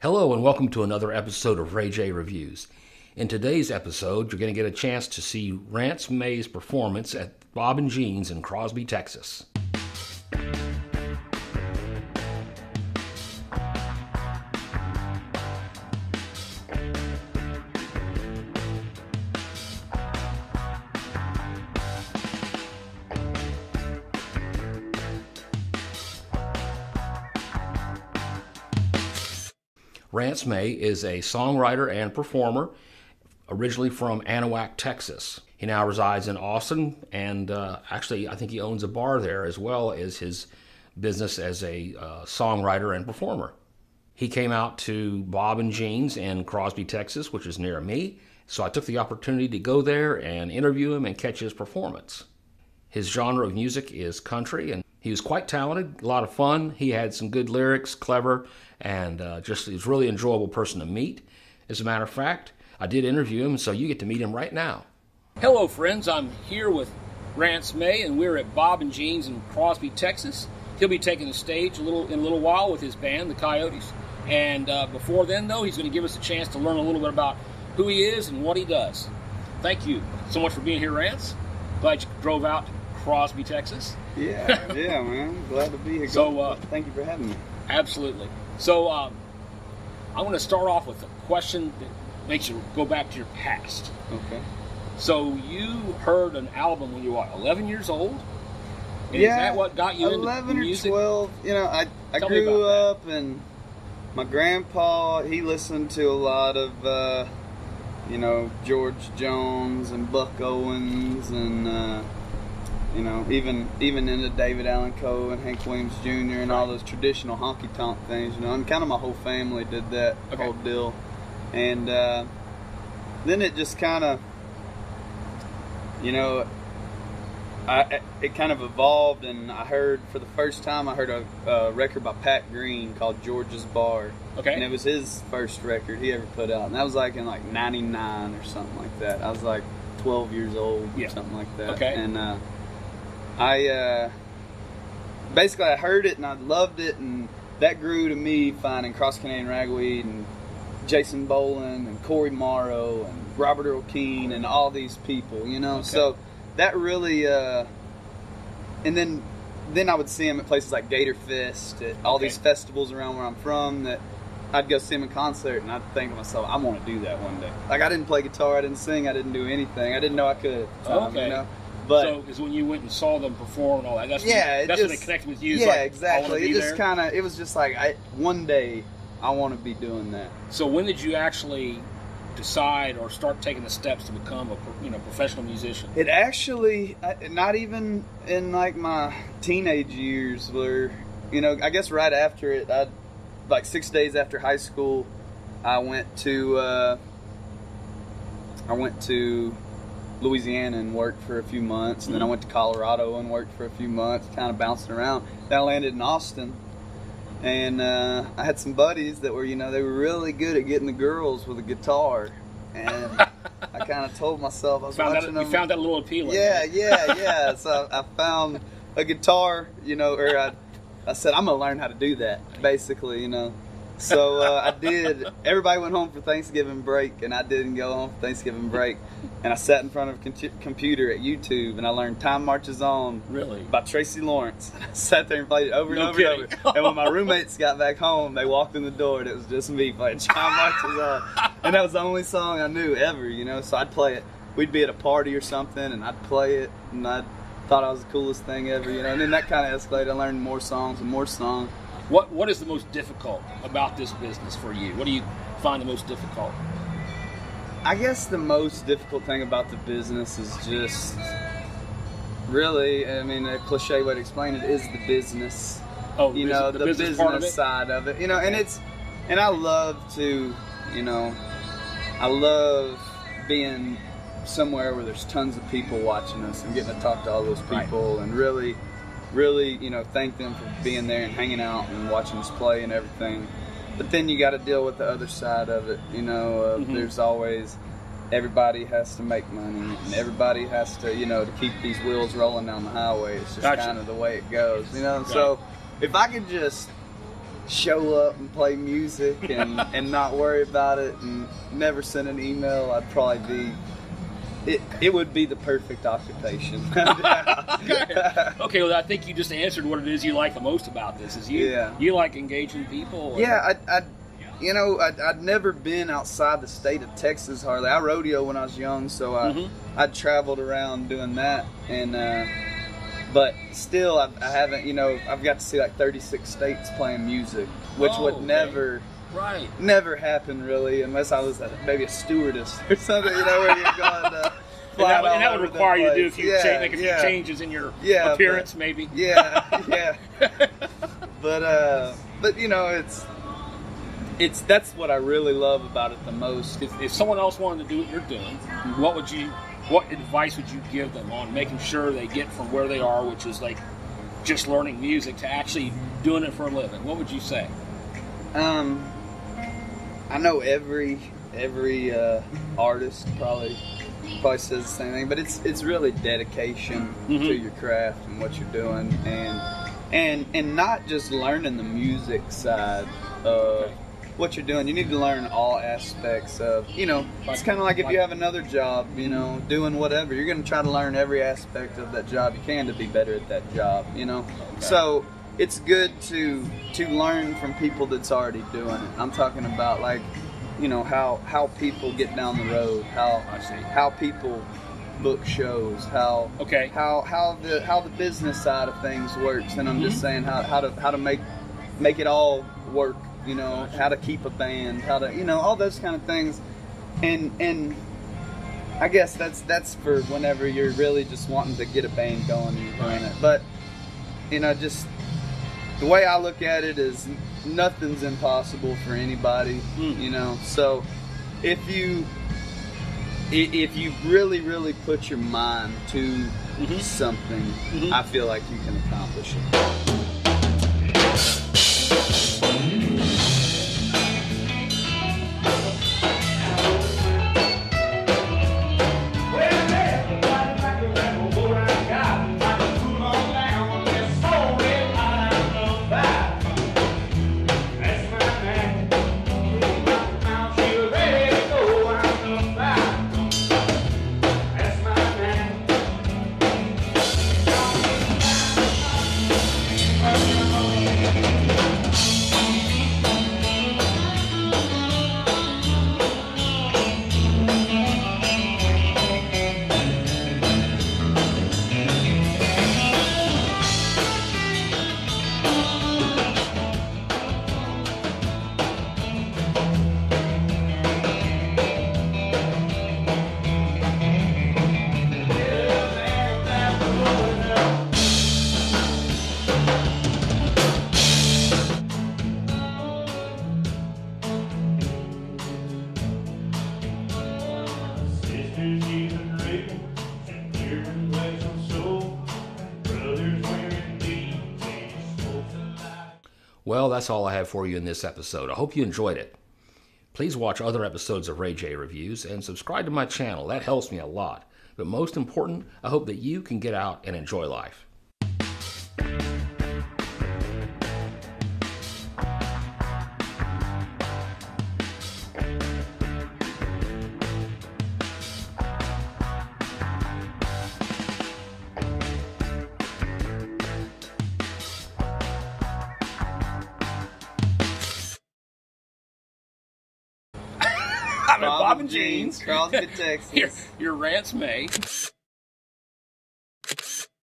Hello and welcome to another episode of Ray J Reviews. In today's episode, you're going to get a chance to see Rance May's performance at Bob and Jean's in Crosby, Texas. Rance May is a songwriter and performer, originally from Anahuac, Texas. He now resides in Austin, and actually I think he owns a bar there as well as his business as a songwriter and performer. He came out to Bob and Jean's in Crosby, Texas, which is near me, so I took the opportunity to go there and interview him and catch his performance. His genre of music is country, and he was quite talented, a lot of fun. He had some good lyrics, clever, and just he was a really enjoyable person to meet. As a matter of fact, I did interview him, so you get to meet him right now. Hello, friends. I'm here with Rance May, and we're at Bob and Jean's in Crosby, Texas. He'll be taking the stage in a little while with his band, the Coyotes. And before then, though, he's going to give us a chance to learn a little bit about who he is and what he does. Thank you so much for being here, Rance. Glad you drove out to Crosby, Texas. Yeah, man. Glad to be here. So, thank you for having me. Absolutely. So, I want to start off with a question that makes you go back to your past. Okay. So, you heard an album when you were, 11 years old? And Yeah. Is that what got you into 11 or music? 12. You know, I Tell me grew about up, and my grandpa, he listened to a lot of, George Jones and Buck Owens and, even into David Allen Coe and Hank Williams Jr. and all those traditional honky-tonk things, and kind of my whole family did that whole deal. And then it just kind of, it kind of evolved, and for the first time, I heard a record by Pat Green called George's Bar. Okay. And it was his first record he ever put out. And that was like in like 99 or something like that. I was like 12 years old or something like that. Okay. And I heard it and I loved it, and that grew to me finding Cross Canadian Ragweed and Jason Boland and Corey Morrow and Robert Earl Keen and all these people, Okay. So that really, and then I would see him at places like Gator Fest, at all these festivals around where I'm from, that I'd go see him in concert, and I'd think to myself, I want to do that one day. Like, I didn't play guitar, I didn't sing, I didn't do anything. I didn't know I could at the time, But, so, because when you went and saw them perform and all that, that's when they connected with you. Yeah, like, exactly. It was just like, one day, I want to be doing that. So when did you actually decide or start taking the steps to become a professional musician? It actually, not even in like my teenage years, where, I guess right after it, like 6 days after high school, I went to Louisiana and worked for a few months, and then I went to Colorado and worked for a few months, kind of bouncing around. Then I landed in Austin, and I had some buddies that were, they were really good at getting the girls with a guitar, and I kind of told myself, I was watching them. You found that a little appealing. Yeah. So I found a guitar, or I said, I'm going to learn how to do that, basically, So I did. Everybody went home for Thanksgiving break, and I didn't go home for Thanksgiving break. And I sat in front of a computer at YouTube, and I learned Time Marches On by Tracy Lawrence. And I sat there and played it over and over and over. And when my roommates got back home, they walked in the door, and it was just me playing Time Marches On. And that was the only song I knew ever, So I'd play it. We'd be at a party or something, and I'd play it, and I thought I was the coolest thing ever, And then that kind of escalated. I learned more songs and more songs. What is the most difficult about this business for you? What do you find the most difficult? I guess the most difficult thing about the business is just really, a cliche way to explain it is the business. Oh, the business part of it? side of it. And I love to, I love being somewhere where there's tons of people watching us and getting to talk to all those people and really, thank them for being there and hanging out and watching us play and everything. But then you got to deal with the other side of it. There's always, everybody has to make money, and everybody has to, to keep these wheels rolling down the highway. It's just kind of the way it goes, So if I could just show up and play music and not worry about it and never send an email, I'd probably be. It would be the perfect occupation. Okay, well, I think you just answered what it is you like the most about this. Is you like engaging people? Yeah, I'd never been outside the state of Texas hardly. I rodeo when I was young, so I'd traveled around doing that, and but still, I haven't. I've got to see like 36 states playing music, which would never happen really, unless I was maybe a stewardess or something. Where you're going to fly and that would require you to do a few make a few changes in your appearance, maybe. Yeah. But it's that's what I really love about it the most. If someone else wanted to do what you're doing, what advice would you give them on making sure they get from where they are, which is like just learning music, to actually doing it for a living? What would you say? I know every artist probably says the same thing, but it's really dedication to your craft and what you're doing, and not just learning the music side of what you're doing. You need to learn all aspects of, it's kind of like if you have another job, doing whatever, you're going to try to learn every aspect of that job you can to be better at that job, So it's good to learn from people that's already doing it. I'm talking about like, how people get down the road, how people book shows, how the business side of things works, and I'm just saying how to make it all work. How to keep a band, how to, all those kind of things, and I guess that's for whenever you're really just wanting to get a band going and you're doing it. But just the way I look at it is nothing's impossible for anybody. So if you really put your mind to something, I feel like you can accomplish it. Well, that's all I have for you in this episode. I hope you enjoyed it. Please watch other episodes of Ray J Reviews and subscribe to my channel. That helps me a lot. But most important, I hope that you can get out and enjoy life. I'm at Bob and Jeans, Crosby, Texas. You're Rance May.